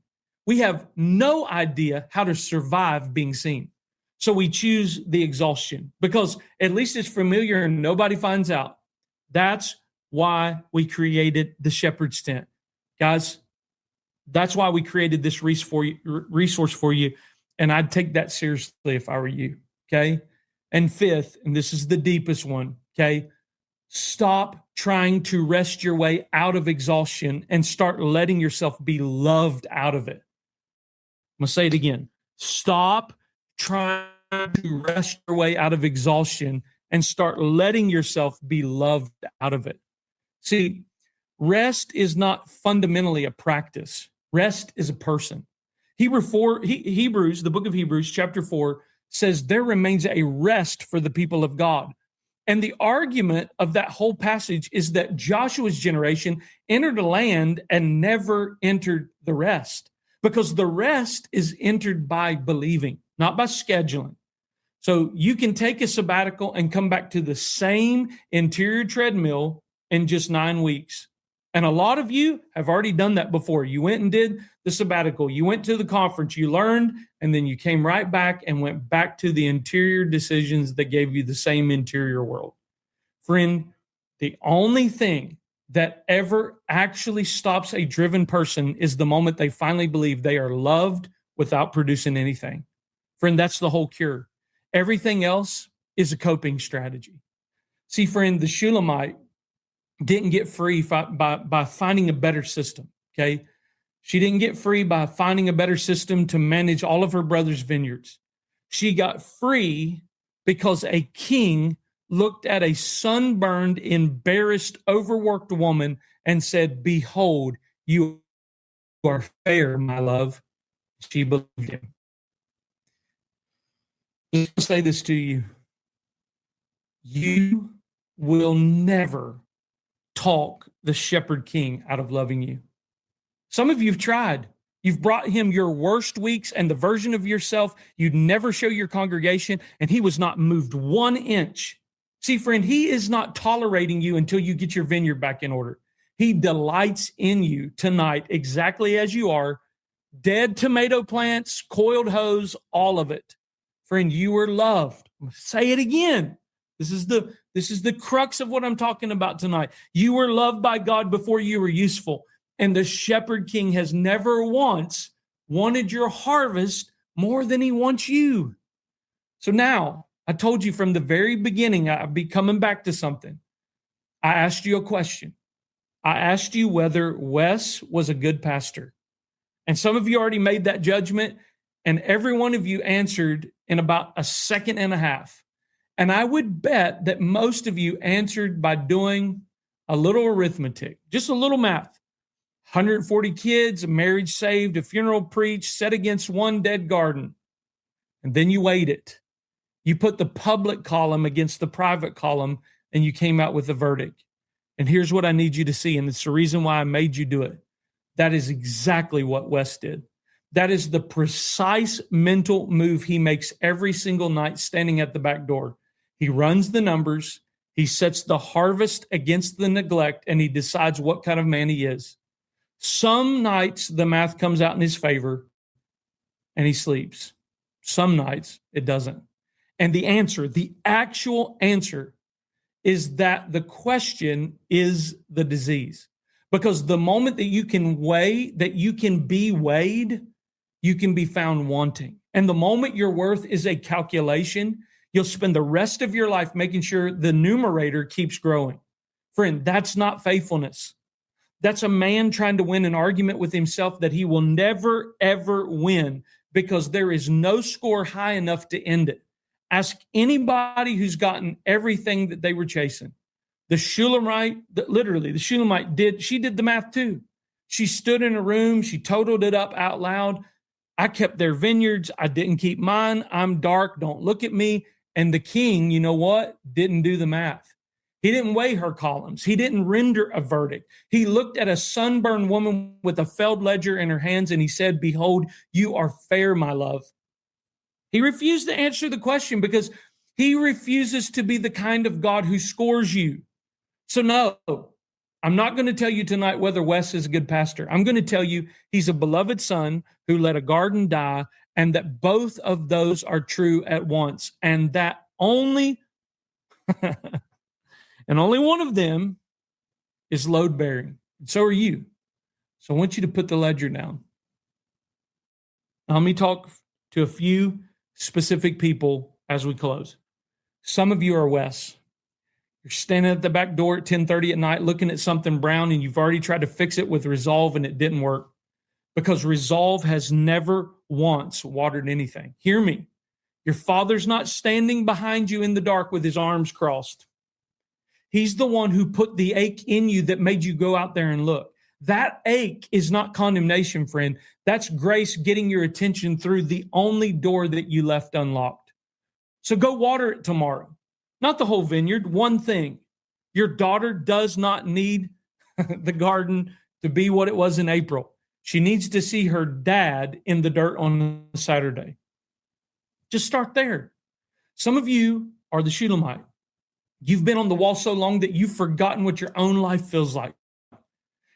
We have no idea how to survive being seen. So we choose the exhaustion because at least it's familiar and nobody finds out. That's why we created the shepherd's tent. Guys, that's why we created this resource for you. And I'd take that seriously if I were you, okay? And fifth, and this is the deepest one, okay? Stop trying to rest your way out of exhaustion and start letting yourself be loved out of it. I'm going to say it again. Stop trying to rest your way out of exhaustion and start letting yourself be loved out of it. See, rest is not fundamentally a practice. Rest is a person. Hebrews, the book of Hebrews, chapter 4, says there remains a rest for the people of God. And the argument of that whole passage is that Joshua's generation entered a land and never entered the rest, because the rest is entered by believing, not by scheduling. So you can take a sabbatical and come back to the same interior treadmill in just 9 weeks. And a lot of you have already done that before. You went and did the sabbatical. You went to the conference, you learned, and then you came right back and went back to the interior decisions that gave you the same interior world. Friend, the only thing that ever actually stops a driven person is the moment they finally believe they are loved without producing anything. Friend, that's the whole cure. Everything else is a coping strategy. See, friend, the Shulamite didn't get free by finding a better system, okay? She didn't get free by finding a better system to manage all of her brother's vineyards. She got free because a king looked at a sunburned, embarrassed, overworked woman and said, "Behold, you are fair, my love." She believed him. Let me say this to you. You will never talk the shepherd king out of loving you. Some of you have tried. You've brought him your worst weeks and the version of yourself you'd never show your congregation, and he was not moved 1 inch. See, friend, he is not tolerating you until you get your vineyard back in order. He delights in you tonight exactly as you are, dead tomato plants, coiled hose, all of it. Friend, you are loved. Say it again. This is the crux of what I'm talking about tonight. You were loved by God before you were useful. And the shepherd king has never once wanted your harvest more than he wants you. So now, I told you from the very beginning, I'd be coming back to something. I asked you a question. I asked you whether Wes was a good pastor. And some of you already made that judgment, and every one of you answered in about a second and a half. And I would bet that most of you answered by doing a little arithmetic, just a little math. 140 kids, a marriage saved, a funeral preached, set against one dead garden. And then you weighed it. You put the public column against the private column, and you came out with a verdict. And here's what I need you to see, and it's the reason why I made you do it. That is exactly what Wes did. That is the precise mental move he makes every single night standing at the back door. He runs the numbers, he sets the harvest against the neglect, and he decides what kind of man he is. Some nights the math comes out in his favor and he sleeps. Some nights it doesn't. And the answer, the actual answer, is that the question is the disease. Because the moment that you can weigh, that you can be weighed, you can be found wanting. And the moment your worth is a calculation, you'll spend the rest of your life making sure the numerator keeps growing. Friend, that's not faithfulness. That's a man trying to win an argument with himself that he will never, ever win because there is no score high enough to end it. Ask anybody who's gotten everything that they were chasing. The Shulamite, literally, the Shulamite did the math too. She stood in a room, she totaled it up out loud. I kept their vineyards, I didn't keep mine. I'm dark, don't look at me. And the king, you know what? Didn't do the math. He didn't weigh her columns. He didn't render a verdict. He looked at a sunburned woman with a felled ledger in her hands and he said, behold, you are fair, my love. He refused to answer the question because he refuses to be the kind of God who scores you. So no, I'm not going to tell you tonight whether Wes is a good pastor. I'm going to tell you he's a beloved son who let a garden die, and that both of those are true at once, and that only and only one of them is load bearing. So are you. So I want you to put the ledger down. Now, let me talk to a few specific people as we close. Some of you are Wes. You're standing at the back door at 10:30 at night looking at something brown, and you've already tried to fix it with resolve and it didn't work because resolve has never once watered anything. Hear me. Your father's not standing behind you in the dark with his arms crossed. He's the one who put the ache in you that made you go out there and look. That ache is not condemnation, friend. That's grace getting your attention through the only door that you left unlocked. So go water it tomorrow. Not the whole vineyard, one thing. Your daughter does not need the garden to be what it was in April. She needs to see her dad in the dirt on Saturday. Just start there. Some of you are the Shulamite. You've been on the wall so long that you've forgotten what your own life feels like.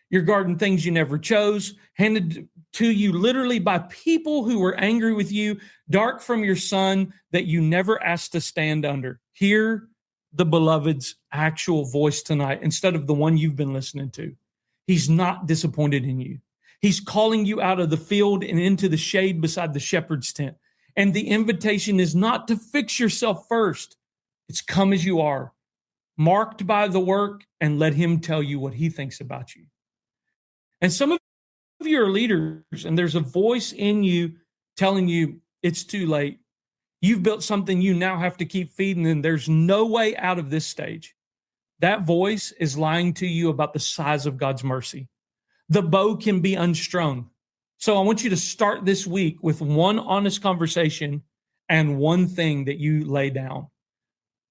Your garden things you never chose, handed to you literally by people who were angry with you, dark from your son that you never asked to stand under. Hear the beloved's actual voice tonight instead of the one you've been listening to. He's not disappointed in you. He's calling you out of the field and into the shade beside the shepherd's tent. And the invitation is not to fix yourself first. It's come as you are, marked by the work, and let him tell you what he thinks about you. And some of you are leaders, and there's a voice in you telling you it's too late. You've built something you now have to keep feeding, and there's no way out of this stage. That voice is lying to you about the size of God's mercy. The bow can be unstrung. So I want you to start this week with one honest conversation and one thing that you lay down.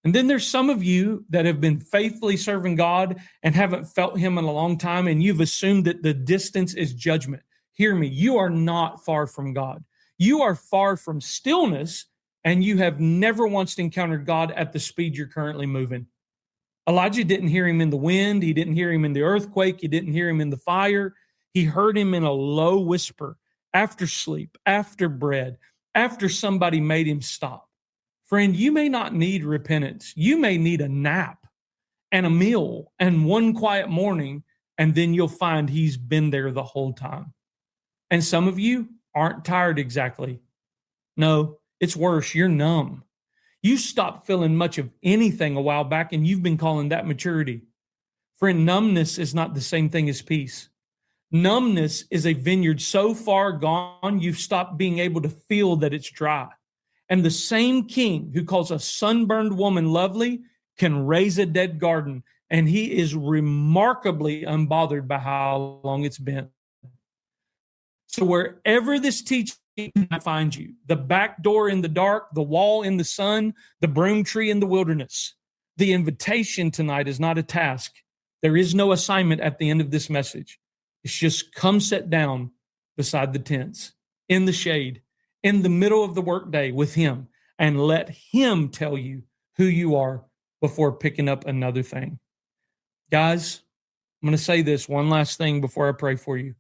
And then there's some of you that have been faithfully serving God and haven't felt him in a long time, and you've assumed that the distance is judgment. Hear me, you are not far from God. You are far from stillness, and you have never once encountered God at the speed you're currently moving. Elijah didn't hear him in the wind. He didn't hear him in the earthquake. He didn't hear him in the fire. He heard him in a low whisper, after sleep, after bread, after somebody made him stop. Friend, you may not need repentance. You may need a nap and a meal and one quiet morning, and then you'll find he's been there the whole time. And some of you aren't tired exactly. No, it's worse. You're numb. You stopped feeling much of anything a while back, and you've been calling that maturity. Friend, numbness is not the same thing as peace. Numbness is a vineyard so far gone, you've stopped being able to feel that it's dry. And the same king who calls a sunburned woman lovely can raise a dead garden, and he is remarkably unbothered by how long it's been. So wherever this teaching finds you, the back door in the dark, the wall in the sun, the broom tree in the wilderness, the invitation tonight is not a task. There is no assignment at the end of this message. It's just come sit down beside the tents, in the shade, in the middle of the workday with him, and let him tell you who you are before picking up another thing. Guys, I'm going to say this one last thing before I pray for you.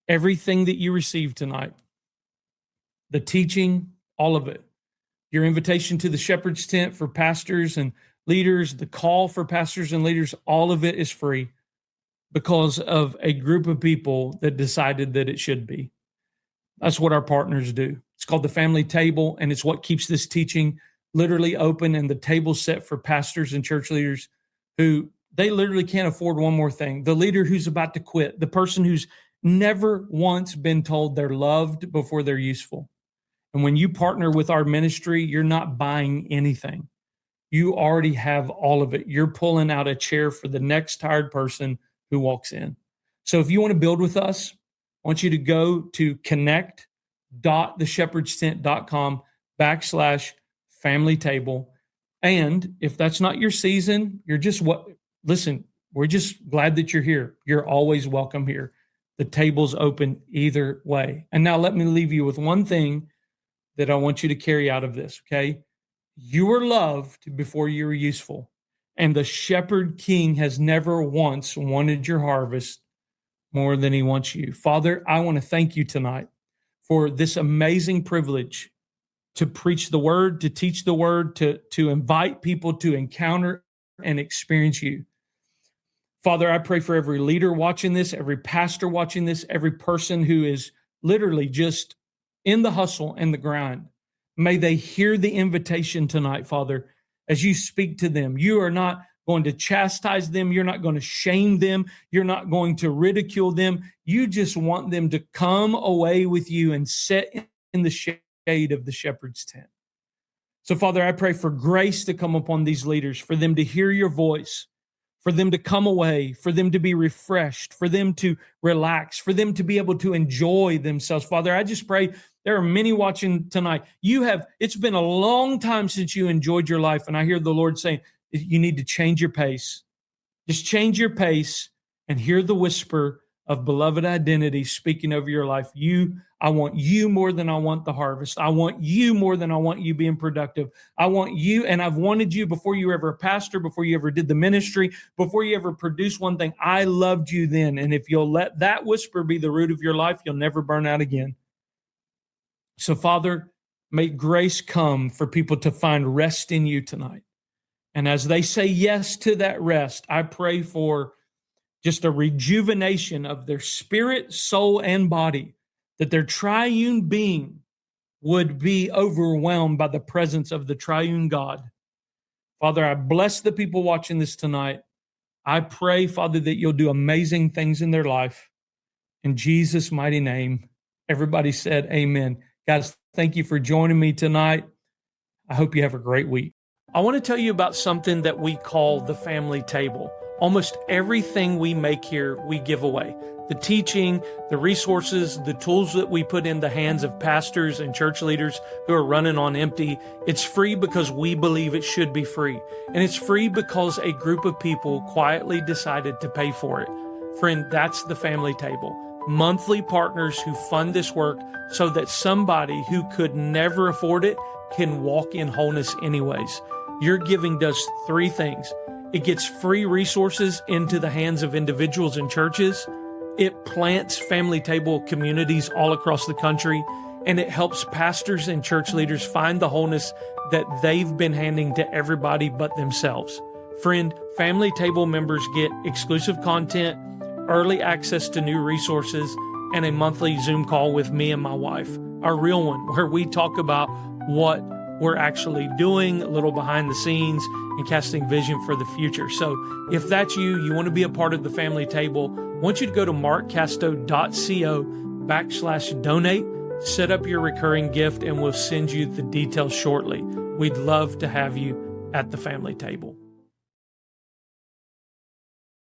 Everything that you received tonight, the teaching, all of it, your invitation to the shepherd's tent for pastors and leaders, the call for pastors and leaders, all of it is free because of a group of people that decided that it should be. That's what our partners do. It's called the family table, and it's what keeps this teaching literally open and the table set for pastors and church leaders who they literally can't afford one more thing. The leader who's about to quit, the person who's never once been told they're loved before they're useful. And when you partner with our ministry, you're not buying anything. You already have all of it. You're pulling out a chair for the next tired person who walks in. So if you want to build with us, I want you to go to connect.theshepherdstent.com/family table. And if that's not your season, listen, we're just glad that you're here. You're always welcome here. The table's open either way. And now let me leave you with one thing that I want you to carry out of this, okay? You were loved before you were useful. And the shepherd king has never once wanted your harvest more than he wants you. Father, I want to thank you tonight for this amazing privilege to preach the word, to teach the word, to invite people to encounter and experience you. Father, I pray for every leader watching this, every pastor watching this, every person who is literally just in the hustle and the grind. May they hear the invitation tonight, Father, as you speak to them. You are not going to chastise them. You're not going to shame them. You're not going to ridicule them. You just want them to come away with you and sit in the shade of the shepherd's tent. So, Father, I pray for grace to come upon these leaders, for them to hear your voice, for them to come away, for them to be refreshed, for them to relax, for them to be able to enjoy themselves. Father, I just pray there are many watching tonight. It's been a long time since you enjoyed your life. And I hear the Lord saying, you need to change your pace. Just change your pace and hear the whisper of beloved identity speaking over your life. I want you more than I want the harvest. I want you more than I want you being productive. I want you, and I've wanted you before you were ever a pastor, before you ever did the ministry, before you ever produced one thing. I loved you then. And if you'll let that whisper be the root of your life, you'll never burn out again. So, Father, may grace come for people to find rest in you tonight. And as they say yes to that rest, I pray for just a rejuvenation of their spirit, soul, and body, that their triune being would be overwhelmed by the presence of the triune God. Father, I bless the people watching this tonight. I pray, Father, that you'll do amazing things in their life. In Jesus' mighty name, everybody said amen. Guys, thank you for joining me tonight. I hope you have a great week. I want to tell you about something that we call the family table. Almost everything we make here, we give away. The teaching, the resources, the tools that we put in the hands of pastors and church leaders who are running on empty, it's free because we believe it should be free. And it's free because a group of people quietly decided to pay for it. Friend, that's the family table. Monthly partners who fund this work so that somebody who could never afford it can walk in wholeness anyways. Your giving does three things. It gets free resources into the hands of individuals and churches. It plants family table communities all across the country, and it helps pastors and church leaders find the wholeness that they've been handing to everybody but themselves. Friend, family table members get exclusive content, early access to new resources, and a monthly Zoom call with me and my wife, our real one, where we talk about what we're actually doing, a little behind the scenes, and casting vision for the future. So if that's you want to be a part of the family table, I want you to go to markcasto.co/donate, set up your recurring gift, and we'll send you the details shortly. We'd love to have you at the family table.